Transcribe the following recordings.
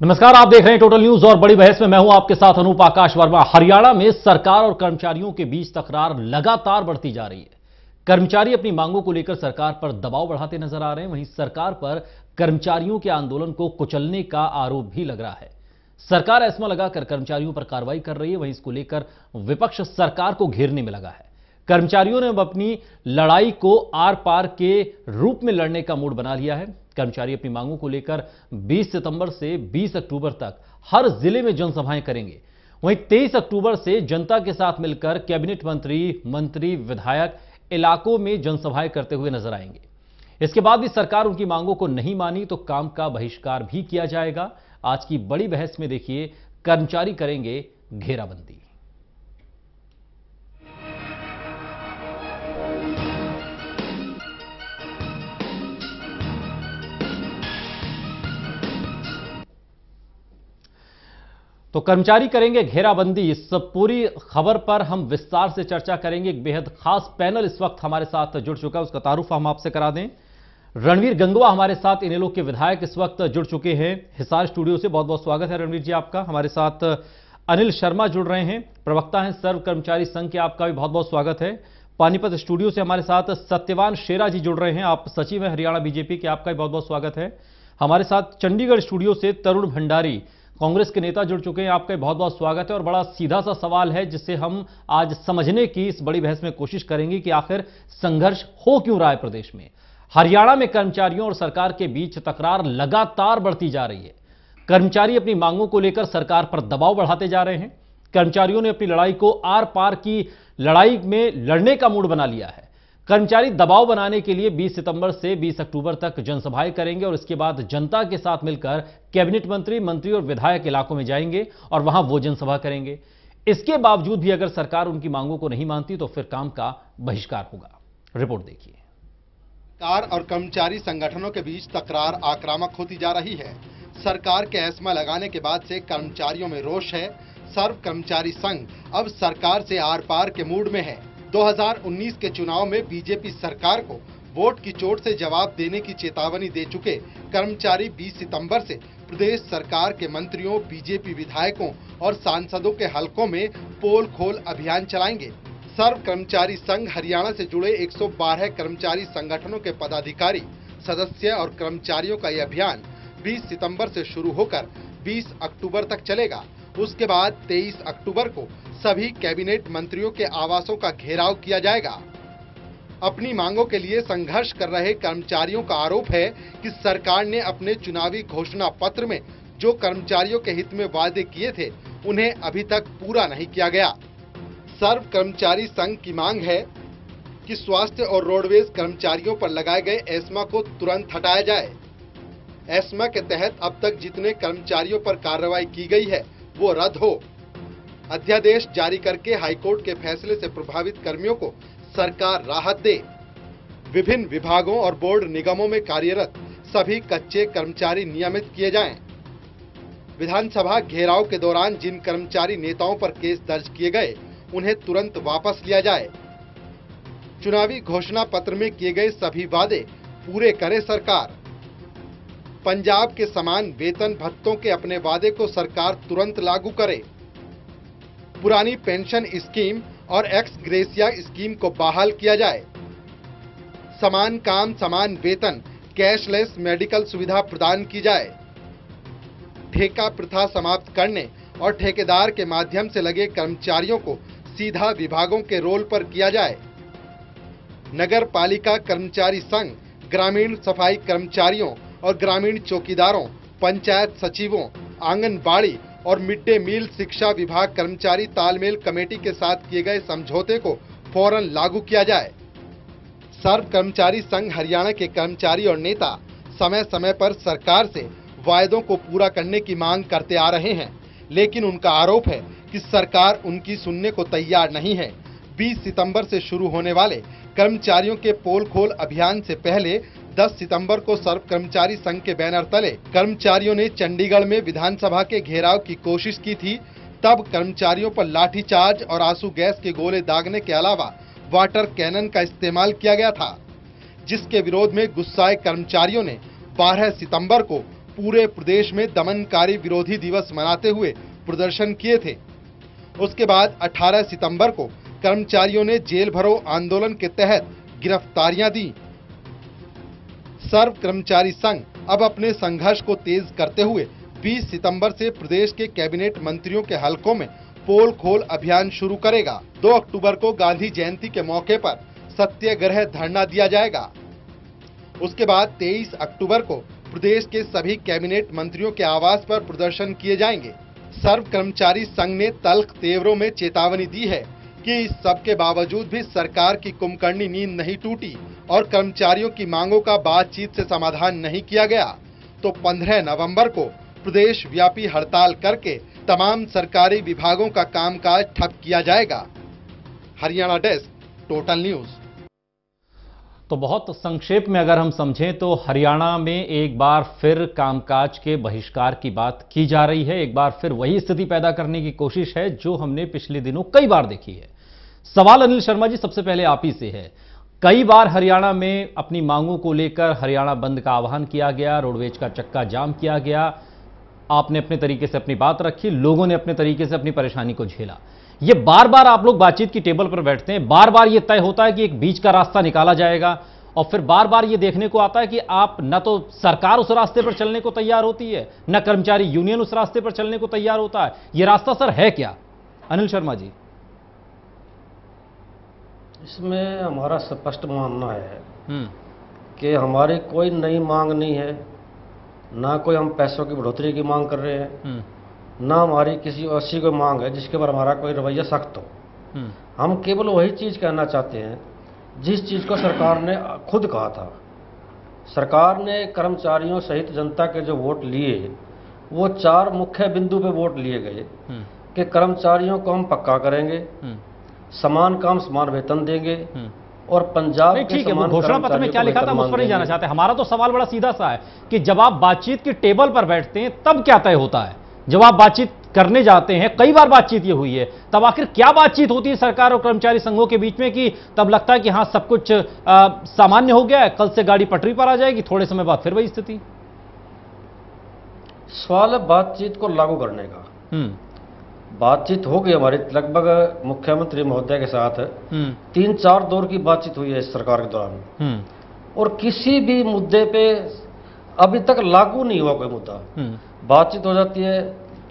नमस्कार, आप देख रहे हैं टोटल न्यूज और बड़ी बहस में मैं हूं आपके साथ अनूप आकाश वर्मा। हरियाणा में सरकार और कर्मचारियों के बीच तकरार लगातार बढ़ती जा रही है। कर्मचारी अपनी मांगों को लेकर सरकार पर दबाव बढ़ाते नजर आ रहे हैं। वहीं सरकार पर कर्मचारियों के आंदोलन को कुचलने का आरोप भी लग रहा है। सरकार एस्मा लगाकर कर्मचारियों पर कार्रवाई कर रही है। वहीं इसको लेकर विपक्ष सरकार को घेरने में लगा है। कर्मचारियों ने अब अपनी लड़ाई को आर पार के रूप में लड़ने का मूड बना लिया है। कर्मचारी अपनी मांगों को लेकर 20 सितंबर से 20 अक्टूबर तक हर जिले में जनसभाएं करेंगे। वहीं 23 अक्टूबर से जनता के साथ मिलकर कैबिनेट मंत्री विधायक इलाकों में जनसभाएं करते हुए नजर आएंगे। इसके बाद भी सरकार उनकी मांगों को नहीं मानी तो काम का बहिष्कार भी किया जाएगा। आज की बड़ी बहस में देखिए, कर्मचारी करेंगे घेराबंदी। तो कर्मचारी करेंगे घेराबंदी, इस पूरी खबर पर हम विस्तार से चर्चा करेंगे। एक बेहद खास पैनल इस वक्त हमारे साथ जुड़ चुका है, उसका तारुफ हम आपसे करा दें। रणवीर गंगवा हमारे साथ इनेलो के विधायक इस वक्त जुड़ चुके हैं हिसार स्टूडियो से। बहुत बहुत स्वागत है रणवीर जी आपका। हमारे साथ अनिल शर्मा जुड़ रहे हैं, प्रवक्ता हैं सर्व कर्मचारी संघ के, आपका भी बहुत बहुत स्वागत है। पानीपत स्टूडियो से हमारे साथ सत्यवान शेरा जी जुड़ रहे हैं, आप सचिव हैं हरियाणा बीजेपी के, आपका भी बहुत बहुत स्वागत है। हमारे साथ चंडीगढ़ स्टूडियो से तरुण भंडारी कांग्रेस के नेता जुड़ चुके हैं, आपका बहुत बहुत स्वागत है। और बड़ा सीधा सा सवाल है जिसे हम आज समझने की इस बड़ी बहस में कोशिश करेंगे कि आखिर संघर्ष हो क्यों रहा है प्रदेश में। हरियाणा में कर्मचारियों और सरकार के बीच तकरार लगातार बढ़ती जा रही है। कर्मचारी अपनी मांगों को लेकर सरकार पर दबाव बढ़ाते जा रहे हैं। कर्मचारियों ने अपनी लड़ाई को आर पार की लड़ाई में लड़ने का मूड बना लिया है। कर्मचारी दबाव बनाने के लिए 20 सितंबर से 20 अक्टूबर तक जनसभाएं करेंगे और इसके बाद जनता के साथ मिलकर कैबिनेट मंत्री और विधायक इलाकों में जाएंगे और वहां वो जनसभा करेंगे। इसके बावजूद भी अगर सरकार उनकी मांगों को नहीं मानती तो फिर काम का बहिष्कार होगा। रिपोर्ट देखिए। सरकार और कर्मचारी संगठनों के बीच तकरार आक्रामक होती जा रही है। सरकार के एस्मा लगाने के बाद से कर्मचारियों में रोष है। सर्व कर्मचारी संघ अब सरकार से आर पार के मूड में है। 2019 के चुनाव में बीजेपी सरकार को वोट की चोट से जवाब देने की चेतावनी दे चुके कर्मचारी 20 सितंबर से प्रदेश सरकार के मंत्रियों, बीजेपी विधायकों और सांसदों के हलकों में पोल खोल अभियान चलाएंगे। सर्व कर्मचारी संघ हरियाणा से जुड़े 112 कर्मचारी संगठनों के पदाधिकारी, सदस्य और कर्मचारियों का यह अभियान 20 सितंबर से शुरू होकर 20 अक्टूबर तक चलेगा। उसके बाद 23 अक्टूबर को सभी कैबिनेट मंत्रियों के आवासों का घेराव किया जाएगा। अपनी मांगों के लिए संघर्ष कर रहे कर्मचारियों का आरोप है कि सरकार ने अपने चुनावी घोषणा पत्र में जो कर्मचारियों के हित में वादे किए थे उन्हें अभी तक पूरा नहीं किया गया। सर्व कर्मचारी संघ की मांग है कि स्वास्थ्य और रोडवेज कर्मचारियों पर लगाए गए एस्मा को तुरंत हटाया जाए। एस्मा के तहत अब तक जितने कर्मचारियों पर कार्रवाई की गई है वो रद्द हो। अध्यादेश जारी करके हाईकोर्ट के फैसले से प्रभावित कर्मियों को सरकार राहत दे। विभिन्न विभागों और बोर्ड निगमों में कार्यरत सभी कच्चे कर्मचारी नियमित किए जाएं। विधानसभा घेराव के दौरान जिन कर्मचारी नेताओं पर केस दर्ज किए गए उन्हें तुरंत वापस लिया जाए। चुनावी घोषणा पत्र में किए गए सभी वादे पूरे करे सरकार। पंजाब के समान वेतन भत्तों के अपने वादे को सरकार तुरंत लागू करे। पुरानी पेंशन स्कीम और एक्स ग्रेसिया स्कीम को बहाल किया जाए। समान काम समान वेतन, कैशलेस मेडिकल सुविधा प्रदान की जाए। ठेका प्रथा समाप्त करने और ठेकेदार के माध्यम से लगे कर्मचारियों को सीधा विभागों के रोल पर किया जाए। नगर पालिका कर्मचारी संघ, ग्रामीण सफाई कर्मचारियों और ग्रामीण चौकीदारों, पंचायत सचिवों, आंगनबाड़ी और मिड डे मील शिक्षा विभाग कर्मचारी तालमेल कमेटी के साथ किए गए समझौते को फौरन लागू किया जाए। सर्व कर्मचारी संघ हरियाणा के कर्मचारी और नेता समय समय पर सरकार से वायदों को पूरा करने की मांग करते आ रहे हैं, लेकिन उनका आरोप है कि सरकार उनकी सुनने को तैयार नहीं है। 20 सितंबर से शुरू होने वाले कर्मचारियों के पोल खोल अभियान से पहले 10 सितंबर को सर्व कर्मचारी संघ के बैनर तले कर्मचारियों ने चंडीगढ़ में विधानसभा के घेराव की कोशिश की थी। तब कर्मचारियों पर लाठीचार्ज और आंसू गैस के गोले दागने के अलावा वाटर कैनन का इस्तेमाल किया गया था, जिसके विरोध में गुस्साए कर्मचारियों ने 12 सितंबर को पूरे प्रदेश में दमनकारी विरोधी दिवस मनाते हुए प्रदर्शन किए थे। उसके बाद 18 सितंबर को कर्मचारियों ने जेल भरो आंदोलन के तहत गिरफ्तारियां दी। सर्व कर्मचारी संघ अब अपने संघर्ष को तेज करते हुए 20 सितंबर से प्रदेश के कैबिनेट मंत्रियों के हलकों में पोल खोल अभियान शुरू करेगा। 2 अक्टूबर को गांधी जयंती के मौके पर सत्याग्रह धरना दिया जाएगा। उसके बाद 23 अक्टूबर को प्रदेश के सभी कैबिनेट मंत्रियों के आवास पर प्रदर्शन किए जाएंगे। सर्व कर्मचारी संघ ने तल्ख तेवरों में चेतावनी दी है कि इस सब के बावजूद भी सरकार की कुंभकर्णी नींद नहीं टूटी और कर्मचारियों की मांगों का बातचीत से समाधान नहीं किया गया तो 15 नवंबर को प्रदेश व्यापी हड़ताल करके तमाम सरकारी विभागों का कामकाज ठप किया जाएगा। Haryana desk, total news. तो बहुत संक्षेप में अगर हम समझें तो हरियाणा में एक बार फिर कामकाज के बहिष्कार की बात की जा रही है। एक बार फिर वही स्थिति पैदा करने की कोशिश है जो हमने पिछले दिनों कई बार देखी है। सवाल अनिल शर्मा जी सबसे पहले आप ही से है। कई बार हरियाणा में अपनी मांगों को लेकर हरियाणा बंद का आह्वान किया गया, रोडवेज का चक्का जाम किया गया, आपने अपने तरीके से अपनी बात रखी, लोगों ने अपने तरीके से अपनी परेशानी को झेला। ये बार बार आप लोग बातचीत की टेबल पर बैठते हैं, बार बार ये तय होता है कि एक बीच का रास्ता निकाला जाएगा और फिर बार बार ये देखने को आता है कि आप न तो सरकार उस रास्ते पर चलने को तैयार होती है, न कर्मचारी यूनियन उस रास्ते पर चलने को तैयार होता है। ये रास्ता सर है क्या? अनिल शर्मा जी। इसमें हमारा स्पष्ट मानना है कि हमारी कोई नई मांग नहीं है, ना कोई हम पैसों की बढ़ोतरी की मांग कर रहे हैं, ना हमारी किसी ऐसी कोई मांग है जिसके पर हमारा कोई रवैया सख्त हो। हम केवल वही चीज कहना चाहते हैं जिस चीज को सरकार ने खुद कहा था। सरकार ने कर्मचारियों सहित जनता के जो वोट लिए वो 4 मुख्य बिंदु पे वोट लिए गए कि कर्मचारियों को हम पक्का करेंगे, समान काम समान वेतन देंगे और पंजाब के समान घोषणा पत्र में क्या लिखा था उस पर नहीं जाना चाहते। हमारा तो सवाल बड़ा सीधा सा है कि जब आप बातचीत की टेबल पर बैठते हैं तब क्या तय होता है? जब आप बातचीत करने जाते हैं, कई बार बातचीत ये हुई है, तब आखिर क्या बातचीत होती है सरकार और कर्मचारी संघों के बीच में कि तब लगता है कि हां सब कुछ सामान्य हो गया है, कल से गाड़ी पटरी पर आ जाएगी, थोड़े समय बाद फिर वही स्थिति? सवाल है बातचीत को लागू करने का। बातचीत हो गई हमारी लगभग मुख्यमंत्री महोदय के साथ 3-4 दौर की बातचीत हुई है इस सरकार के दौरान और किसी भी मुद्दे पे अभी तक लागू नहीं हुआ कोई मुद्दा। बातचीत हो जाती है,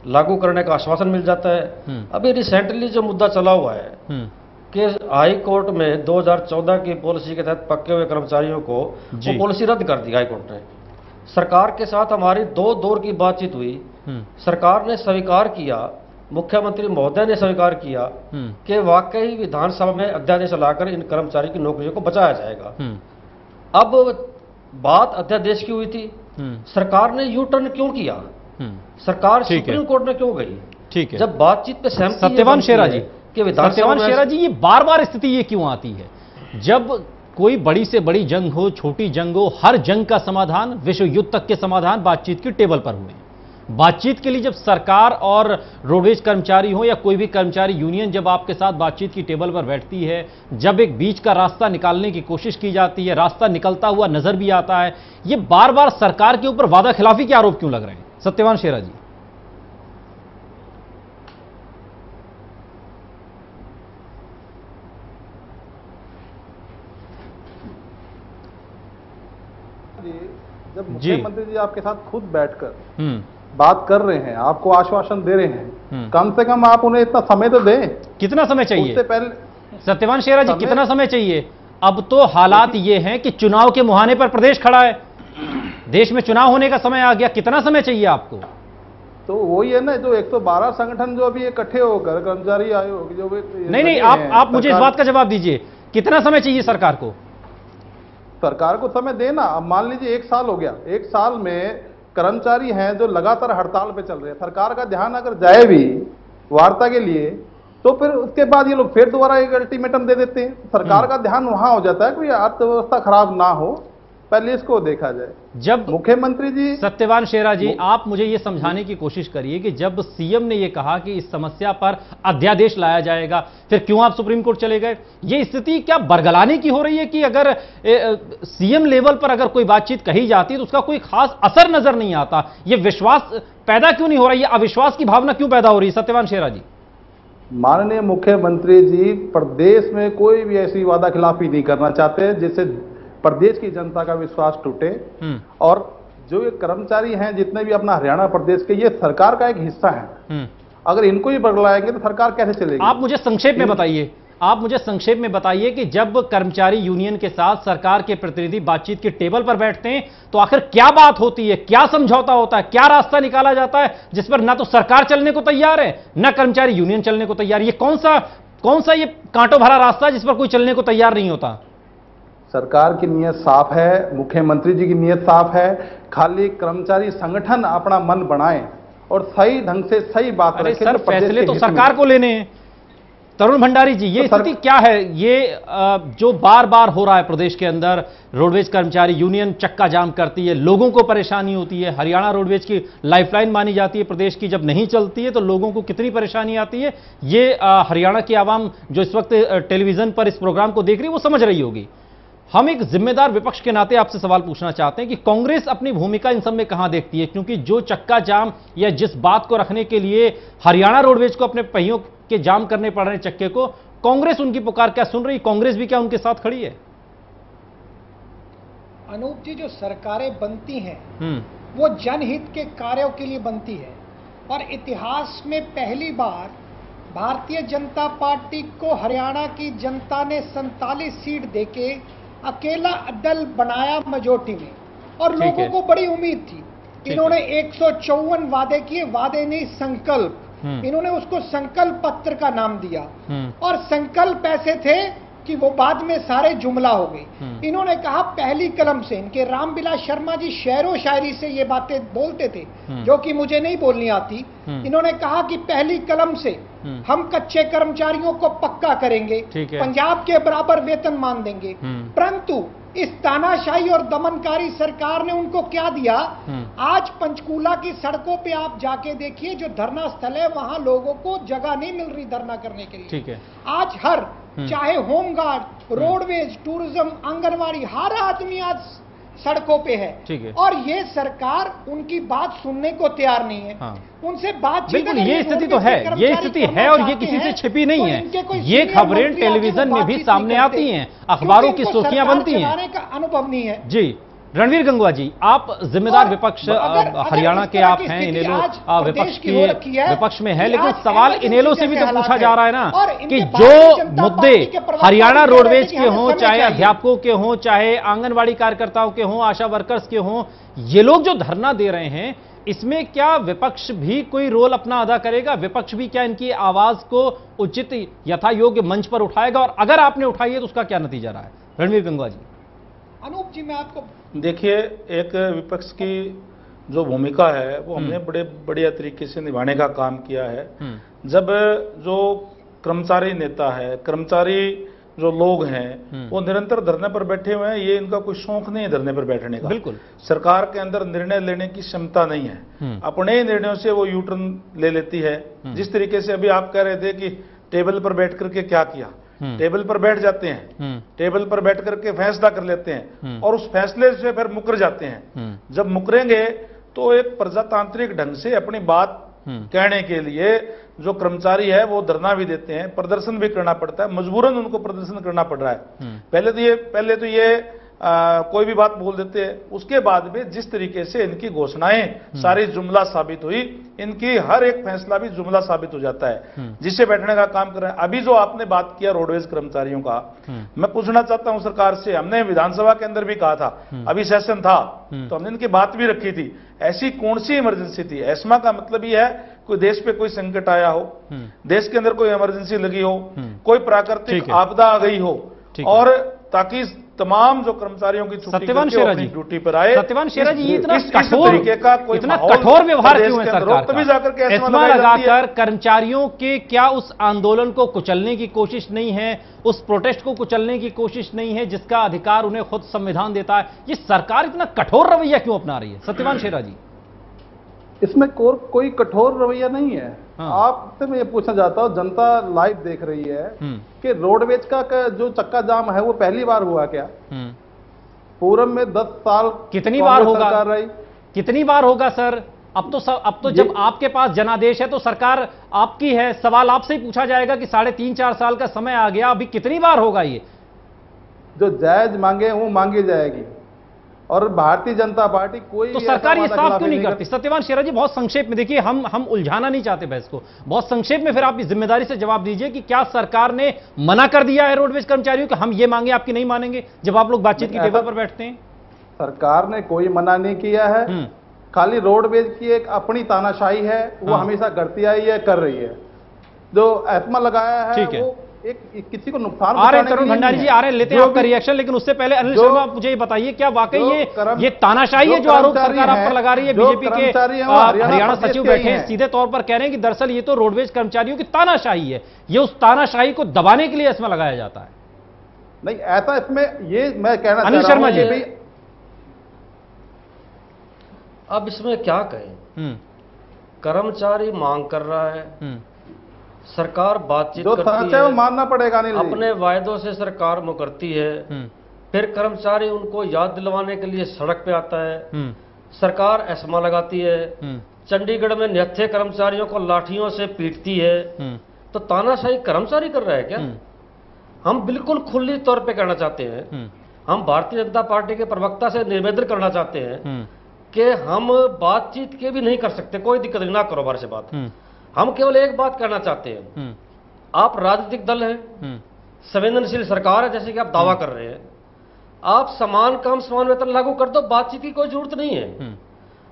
लागू करने का आश्वासन मिल जाता है। अभी रिसेंटली जो मुद्दा चला हुआ है कि हाई कोर्ट में 2014 की पॉलिसी के तहत पक्के हुए कर्मचारियों को वो पॉलिसी रद्द कर दी हाई कोर्ट ने। सरकार के साथ हमारी 2 दौर की बातचीत हुई। सरकार ने स्वीकार किया, मुख्यमंत्री महोदय ने स्वीकार किया कि वाकई विधानसभा में अध्यादेश लाकर इन कर्मचारी की नौकरियों को बचाया जाएगा। अब बात अध्यादेश की हुई थी, सरकार ने यू टर्न क्यों किया? सरकार सुप्रीम कोर्ट में क्यों गई? ठीक है, जब बातचीत पे सहमति सत्यवान शेरा जी कि सत्यवान शेरा जी ये बार बार स्थिति ये क्यों आती है? जब कोई बड़ी से बड़ी जंग हो, छोटी जंग हो, हर जंग का समाधान, विश्व युद्ध तक के समाधान बातचीत की टेबल पर हुए। बातचीत के लिए जब सरकार और रोडवेज कर्मचारी हो या कोई भी कर्मचारी यूनियन जब आपके साथ बातचीत की टेबल पर बैठती है, जब एक बीच का रास्ता निकालने की कोशिश की जाती है, रास्ता निकलता हुआ नजर भी आता है, ये बार बार सरकार के ऊपर वादा खिलाफी के आरोप क्यों लग रहे हैं? सत्यवान शेरा जी। जब मुख्यमंत्री जी आपके साथ खुद बैठकर बात कर रहे हैं, आपको आश्वासन दे रहे हैं, कम से कम आप उन्हें इतना समय तो दें। कितना समय चाहिए उससे पहले? सत्यवान शेरा जी कितना समय चाहिए? अब तो हालात ये हैं कि चुनाव के मुहाने पर प्रदेश खड़ा है, देश में चुनाव होने का समय आ गया, कितना समय चाहिए आपको? तो वही है ना, जो 112 संगठन जो अभी इकट्ठे होकर कर्मचारी आयोग जो नहीं, आप मुझे इस बात का जवाब दीजिए, कितना समय चाहिए सरकार को? सरकार को समय देना। अब मान लीजिए 1 साल हो गया, 1 साल में कर्मचारी हैं जो लगातार हड़ताल पे चल रहे हैं, सरकार का ध्यान अगर जाए भी वार्ता के लिए तो फिर उसके बाद ये लोग फिर दोबारा एक अल्टीमेटम दे देते हैं। सरकार का ध्यान वहां हो जाता है कि अर्थव्यवस्था खराब ना हो, पहले इसको देखा जाए। जब मुख्यमंत्री जी, सत्यवान शेरा जी, आप मुझे यह समझाने की कोशिश करिए कि जब सीएम ने यह कहा कि इस समस्या पर अध्यादेश लाया जाएगा, फिर क्यों आप सुप्रीम कोर्ट चले गए? यह स्थिति क्या बरगलाने की हो रही है कि अगर सीएम लेवल पर अगर कोई बातचीत कही जाती है तो उसका कोई खास असर नजर नहीं आता? यह विश्वास पैदा क्यों नहीं हो रहा? यह अविश्वास की भावना क्यों पैदा हो रही है? सत्यवान शेरा जी। माननीय मुख्यमंत्री जी प्रदेश में कोई भी ऐसी वादा खिलाफी नहीं करना चाहते जिससे प्रदेश की जनता का विश्वास टूटे। और जो ये कर्मचारी हैं जितने भी अपना हरियाणा प्रदेश के, ये सरकार का एक हिस्सा है। अगर इनको ही बरगलाएंगे तो सरकार कैसे चलेगी? आप मुझे संक्षेप में बताइए, आप मुझे संक्षेप में बताइए कि जब कर्मचारी यूनियन के साथ सरकार के प्रतिनिधि बातचीत की टेबल पर बैठते हैं तो आखिर क्या बात होती है, क्या समझौता होता है, क्या रास्ता निकाला जाता है जिस पर ना तो सरकार चलने को तैयार है ना कर्मचारी यूनियन चलने को तैयार? ये कौन सा ये कांटों भरा रास्ता है जिस पर कोई चलने को तैयार नहीं होता? सरकार की नीयत साफ है, मुख्यमंत्री जी की नीयत साफ है। खाली कर्मचारी संगठन अपना मन बनाए और सही ढंग से सही बात रखें। सर, फैसले तो सरकार को लेने हैं। तरुण भंडारी जी, ये स्थिति क्या है? ये जो बार बार हो रहा है प्रदेश के अंदर, रोडवेज कर्मचारी यूनियन चक्का जाम करती है, लोगों को परेशानी होती है। हरियाणा रोडवेज की लाइफलाइन मानी जाती है प्रदेश की, जब नहीं चलती है तो लोगों को कितनी परेशानी आती है, ये हरियाणा की आवाम जो इस वक्त टेलीविजन पर इस प्रोग्राम को देख रही है वो समझ रही होगी। हम एक जिम्मेदार विपक्ष के नाते आपसे सवाल पूछना चाहते हैं कि कांग्रेस अपनी भूमिका इन सब में कहां देखती है? क्योंकि जो चक्का जाम या जिस बात को रखने के लिए हरियाणा रोडवेज को अपने पहियों के जाम करने पड़ रहे हैं चक्के को, कांग्रेस उनकी पुकार क्या सुन रही? कांग्रेस भी क्या उनके साथ खड़ी है? अनूप जी, जो सरकारें बनती हैं वो जनहित के कार्यों के लिए बनती है और इतिहास में पहली बार भारतीय जनता पार्टी को हरियाणा की जनता ने 47 सीट देके अकेला दल बनाया मेजोरिटी में और लोगों को बड़ी उम्मीद थी। इन्होंने 154 वादे किए, वादे नहीं संकल्प, इन्होंने उसको संकल्प पत्र का नाम दिया और संकल्प ऐसे थे कि वो बाद में सारे जुमला हो गए। इन्होंने कहा पहली कलम से, इनके रामविलास शर्मा जी शेरो शायरी से ये बातें बोलते थे जो कि मुझे नहीं बोलनी आती। इन्होंने कहा कि पहली कलम से हम कच्चे कर्मचारियों को पक्का करेंगे, पंजाब के बराबर वेतन मान देंगे। परंतु इस तानाशाही और दमनकारी सरकार ने उनको क्या दिया? आज पंचकूला की सड़कों पे आप जाके देखिए, जो धरना स्थल है वहां लोगों को जगह नहीं मिल रही धरना करने के लिए। ठीक है। आज हर चाहे होमगार्ड, रोडवेज, टूरिज्म, आंगनवाड़ी, हर आदमी आज सड़कों पे है और ये सरकार उनकी बात सुनने को तैयार नहीं है। उनसे बातचीत, बिल्कुल ये स्थिति तो है, ये स्थिति है और ये किसी से छिपी नहीं है। ये खबरें टेलीविजन में भी सामने आती हैं, अखबारों की सुर्खियां बनती हैं। का अनुभव नहीं है। जी रणवीर गंगवा जी, आप जिम्मेदार विपक्ष हरियाणा के आप हैं, इनेलो विपक्ष में है, लेकिन सवाल इनेलो से भी तो पूछा जा रहा है ना कि जो मुद्दे हरियाणा रोडवेज के हों, चाहे अध्यापकों के हों, चाहे आंगनवाड़ी कार्यकर्ताओं के हों, आशा वर्कर्स के हों, ये लोग जो धरना दे रहे हैं, इसमें क्या विपक्ष भी कोई रोल अपना अदा करेगा? विपक्ष भी क्या इनकी आवाज को उचित यथा योग्य मंच पर उठाएगा? और अगर आपने उठाई है तो उसका क्या नतीजा रहा है? रणवीर गंगवा जी। अनूप जी, मैं आपको देखिए, एक विपक्ष की जो भूमिका है वो हमने बड़े बढ़िया तरीके से निभाने का काम किया है। जब जो कर्मचारी नेता है, कर्मचारी जो लोग हैं वो निरंतर धरने पर बैठे हुए हैं, ये इनका कोई शौक नहीं है धरने पर बैठने का। बिल्कुल, सरकार के अंदर निर्णय लेने की क्षमता नहीं है, अपने ही निर्णयों से वो यू टर्न ले लेती है। जिस तरीके से अभी आप कह रहे थे कि टेबल पर बैठ करके क्या किया, टेबल पर बैठ जाते हैं, टेबल पर बैठ करके फैसला कर लेते हैं और उस फैसले से फिर मुकर जाते हैं। जब मुकरेंगे तो एक प्रजातांत्रिक ढंग से अपनी बात कहने के लिए जो कर्मचारी है वो धरना भी देते हैं, प्रदर्शन भी करना पड़ता है, मजबूरन उनको प्रदर्शन करना पड़ रहा है। पहले तो ये कोई भी बात बोल देते हैं, उसके बाद में जिस तरीके से इनकी घोषणाएं सारी जुमला साबित हुई, इनकी हर एक फैसला भी जुमला साबित हो जाता है, जिससे बैठने का काम कर रहे हैं। अभी जो आपने बात किया रोडवेज कर्मचारियों का, मैं पूछना चाहता हूं सरकार से, हमने विधानसभा के अंदर भी कहा था, अभी सेशन था तो हमने इनकी बात भी रखी थी, ऐसी कौन सी इमरजेंसी थी? एस्मा का मतलब ये है कोई देश पे कोई संकट आया हो, देश के अंदर कोई इमरजेंसी लगी हो, कोई प्राकृतिक आपदा आ गई हो, और ताकि तमाम जो कर्मचारियों की छुट्टी सत्यवान शेरा जी ड्यूटी पर आए। सत्यवान शेरा जी, इतना इस तरीके का कोई कठोर व्यवहार क्यों है सरकार तभी जाकर के एस्मा लगाकर कर्मचारियों के क्या उस आंदोलन को कुचलने की कोशिश नहीं है, उस प्रोटेस्ट को कुचलने की कोशिश नहीं है जिसका अधिकार उन्हें खुद संविधान देता है? ये सरकार इतना कठोर रवैया क्यों अपना रही है सत्यवान शेरा जी? इसमें कोई कठोर रवैया नहीं है। हाँ। आपसे मैं ये पूछना चाहता हूँ, जनता लाइव देख रही है कि रोडवेज का जो चक्का जाम है वो पहली बार हुआ क्या? पूर्व में 10 साल कितनी बार होगा? कितनी बार होगा सर? अब तो जब आपके पास जनादेश है तो सरकार आपकी है, सवाल आपसे ही पूछा जाएगा कि 3.5-4 साल का समय आ गया, अभी कितनी बार होगा ये? जो जायज मांगे वो मांगी जाएगी। और भारतीय जनता पार्टी कोई तो सरकार ये साफ क्यों नहीं करती? सत्यवान शेरा जी, बहुत संक्षेप में देखिए, हम उलझाना नहीं चाहते बहस को, बहुत संक्षेप में फिर आप इस जिम्मेदारी से जवाब दीजिए कि क्या सरकार ने मना कर दिया है रोडवेज कर्मचारियों कि हम ये मांगे आपकी नहीं मानेंगे जब आप लोग बातचीत की टेबल पर बैठते हैं? सरकार ने कोई मना नहीं किया है, खाली रोडवेज की एक अपनी तानाशाही है, वो हमेशा करती आई है, कर रही है। जो एस्मा लगाया है वो एक किसी को नुकसान आ रहे हैं। तरुण भंडारी जी आ रहे हैं, लेते हैं आपका रिएक्शन, लेकिन उससे पहले अनिल शर्मा मुझे ये बताइए, क्या वाकई ये तानाशाही है जो आरोप सरकार आप पर लगा रही है? बीजेपी के हरियाणा सचिव बैठे हैं, सीधे तौर पर कह रहे हैं कि दरअसल ये तो रोडवेज कर्मचारियों की तानाशाही है, ये उस तानाशाही को दबाने के लिए इसमें लगाया जाता है। नहीं, ऐसा इसमें ये मैं कहना अनिल शर्मा जी, अब इसमें क्या कहें? कर्मचारी मांग कर रहा है, सरकार बातचीत करती है, वो मानना पड़ेगा। नहीं, अपने वायदों से सरकार मुकरती है, फिर कर्मचारी उनको याद दिलवाने के लिए सड़क पे आता है, सरकार एस्मा लगाती है, चंडीगढ़ में निहत्थे कर्मचारियों को लाठियों से पीटती है। तो तानाशाही कर्मचारी कर रहा है क्या? हम बिल्कुल खुली तौर पे कहना चाहते हैं, हम भारतीय जनता पार्टी के प्रवक्ता से निवेदन करना चाहते हैं कि हम बातचीत के भी नहीं कर सकते, कोई दिक्कत नहीं, ना करो हमारे से बात। हम केवल एक बात कहना चाहते हैं, आप राजनीतिक दल हैं, संवेदनशील सरकार है जैसे कि आप दावा कर रहे हैं, आप समान काम समान वेतन लागू कर दो, बातचीत की कोई जरूरत नहीं है।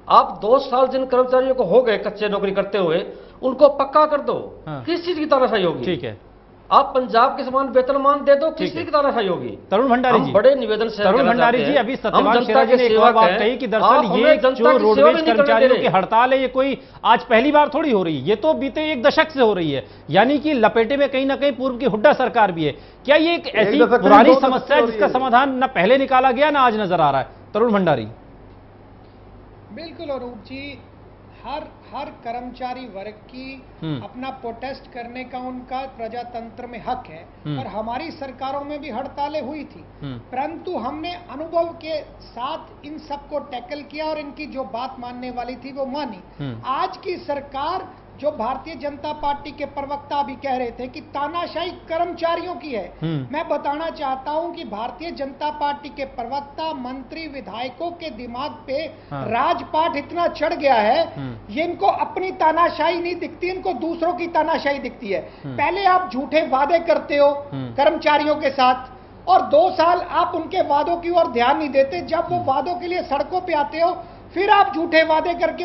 आप 2 साल जिन कर्मचारियों को हो गए कच्चे नौकरी करते हुए, उनको पक्का कर दो। किस चीज की तानाशाही होगी? ठीक है, आप पंजाब के समान वेतनमान दे दो, किसी की तानाशाही होगी? तरुण भंडारी जी, बड़े निवेदन से तरुण भंडारी जी, अभी सत्यवान शेरा जी ने एक और बात कही कि दरअसल ये जो रोडवेज कर्मचारियों की हड़ताल है, ये कोई आज पहली बार थोड़ी हो रही है, ये तो बीते 1 दशक से हो रही है, यानी कि लपेटे में कहीं ना कहीं पूर्व की हुड्डा सरकार भी है। क्या ये एक ऐसी पुरानी समस्या है जिसका समाधान न पहले निकाला गया ना आज नजर आ रहा है? तरुण भंडारी। बिल्कुल अरूप जी, हर कर्मचारी वर्ग की अपना प्रोटेस्ट करने का उनका प्रजातंत्र में हक है, और हमारी सरकारों में भी हड़तालें हुई थी, परंतु हमने अनुभव के साथ इन सबको टैकल किया और इनकी जो बात मानने वाली थी वो मानी। आज की सरकार, जो भारतीय जनता पार्टी के प्रवक्ता भी कह रहे थे कि तानाशाही कर्मचारियों की है, मैं बताना चाहता हूं कि भारतीय जनता पार्टी के प्रवक्ता, मंत्री, विधायकों के दिमाग पे राजपाट इतना चढ़ गया है, ये इनको अपनी तानाशाही नहीं दिखती, इनको दूसरों की तानाशाही दिखती है। पहले आप झूठे वादे करते हो कर्मचारियों के साथ, और 2 साल आप उनके वादों की ओर ध्यान नहीं देते। जब वो वादों के लिए सड़कों पे आते हो, फिर आप झूठे वादे करके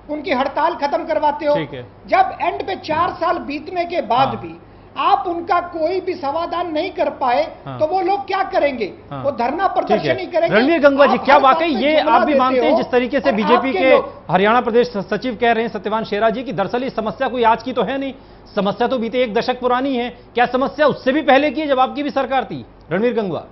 उनकी हड़ताल खत्म करवाते हो। जब एंड पे 4 साल बीतने के बाद भी आप उनका कोई भी समाधान नहीं कर पाए, तो वो लोग क्या करेंगे? वो धरना प्रदर्शन ही करेंगे। रणवीर गंगवा जी, क्या वाकई ये आप भी मानते हैं, जिस तरीके से बीजेपी के हरियाणा प्रदेश सचिव कह रहे हैं सत्यवान शेरा जी, की दरअसल इस समस्या कोई आज की तो है नहीं, समस्या तो बीते 1 दशक पुरानी है? क्या समस्या उससे भी पहले की है जब आपकी भी सरकार थी? रणवीर गंगवा।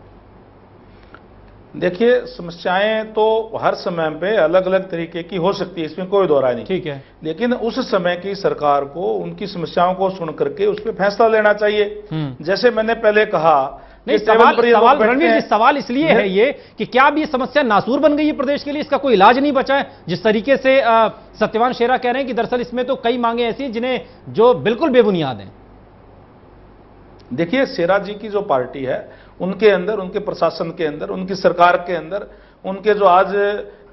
देखिए, समस्याएं तो हर समय पे अलग अलग तरीके की हो सकती है, इसमें कोई दौरा नहीं। ठीक है, लेकिन उस समय की सरकार को उनकी समस्याओं को सुन करके उस पर फैसला लेना चाहिए। जैसे मैंने पहले कहा, नहीं, सवाल रणवीर जी, सवाल इसलिए है ये कि क्या अब ये समस्या नासूर बन गई है प्रदेश के लिए, इसका कोई इलाज नहीं बचा है? जिस तरीके से सत्यवान शेरा कह रहे हैं कि दरअसल इसमें तो कई मांगे ऐसी जिन्हें जो बिल्कुल बेबुनियाद हैं। देखिए, शेरा जी की जो पार्टी है, उनके अंदर, उनके प्रशासन के अंदर, उनकी सरकार के अंदर, उनके जो आज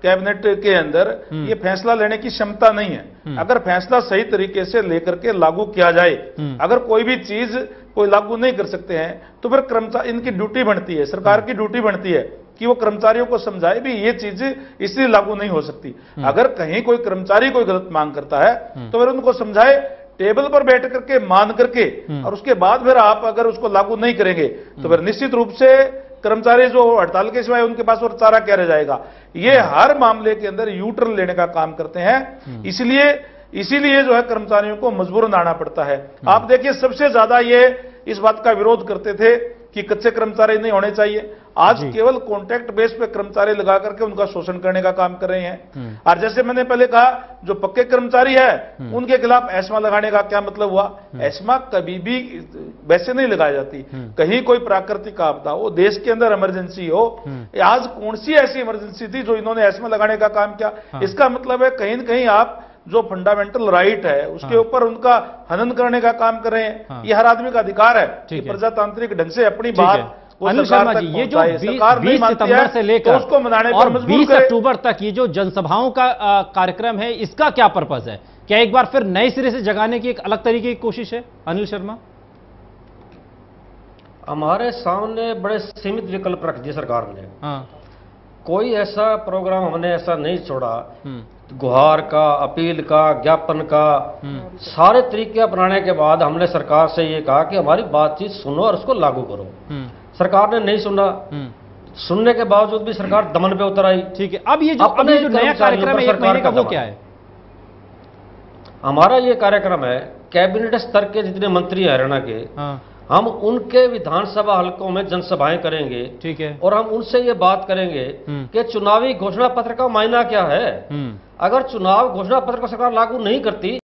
कैबिनेट के अंदर ये फैसला लेने की क्षमता नहीं है। अगर फैसला सही तरीके से लेकर के लागू किया जाए, अगर कोई भी चीज कोई लागू नहीं कर सकते हैं, तो फिर कर्मचारी, इनकी ड्यूटी बनती है, सरकार की ड्यूटी बनती है कि वो कर्मचारियों को समझाए भी ये चीज इसलिए लागू नहीं हो सकती। अगर कहीं कोई कर्मचारी कोई गलत मांग करता है, तो फिर उनको समझाए, टेबल पर बैठ करके मान करके, और उसके बाद फिर आप अगर उसको लागू नहीं करेंगे तो फिर निश्चित रूप से कर्मचारी जो हड़ताल के सिवाय उनके पास और चारा क्या रह जाएगा। ये हर मामले के अंदर यू टर्न लेने का काम करते हैं, इसीलिए जो है कर्मचारियों को मजबूरन आना पड़ता है। आप देखिए सबसे ज्यादा ये इस बात का विरोध करते थे कि कच्चे कर्मचारी नहीं होने चाहिए, आज केवल कॉन्ट्रैक्ट बेस पे कर्मचारी लगा करके उनका शोषण करने का काम कर रहे हैं। और जैसे मैंने पहले कहा, जो पक्के कर्मचारी है उनके खिलाफ एस्मा लगाने का क्या मतलब हुआ? एस्मा कभी भी वैसे नहीं लगाई जाती, कहीं कोई प्राकृतिक आपदा हो, देश के अंदर इमरजेंसी हो। आज कौन सी ऐसी इमरजेंसी थी जो इन्होंने एस्मा लगाने का काम किया? इसका मतलब है कहीं न कहीं आप जो फंडामेंटल राइट है उसके ऊपर उनका हनन करने का काम कर रहे हैं। ये हर आदमी का अधिकार है कि प्रजातांत्रिक ढंग से अपनी बात अनिल शर्मा जी, ये जो 20 सितंबर से लेकर उसको मनाने पर मजबूर 20 अक्टूबर तक ये जो जनसभाओं का कार्यक्रम है, इसका क्या पर्पस है? क्या एक बार फिर नए सिरे से जगाने की एक अलग तरीके की कोशिश है? अनिल शर्मा, हमारे सामने बड़े सीमित विकल्प रख दिए सरकार ने। कोई ऐसा प्रोग्राम हमने ऐसा नहीं छोड़ा, गुहार का, अपील का, ज्ञापन का, सारे तरीके अपनाने के बाद हमने सरकार से ये कहा कि हमारी बातचीत सुनो और उसको लागू करो। सरकार ने नहीं सुना, सुनने के बावजूद भी सरकार दमन पे उतर आई। ठीक है, अब ये जो नया कार्यक्रम है 1 महीने का, वो क्या है? हमारा ये कार्यक्रम है, कैबिनेट स्तर के जितने मंत्री हैं हरियाणा के, हम उनके विधानसभा हलकों में जनसभाएं करेंगे। ठीक है, और हम उनसे ये बात करेंगे कि चुनावी घोषणा पत्र का मायना क्या है। अगर चुनाव घोषणा पत्र को सरकार लागू नहीं करती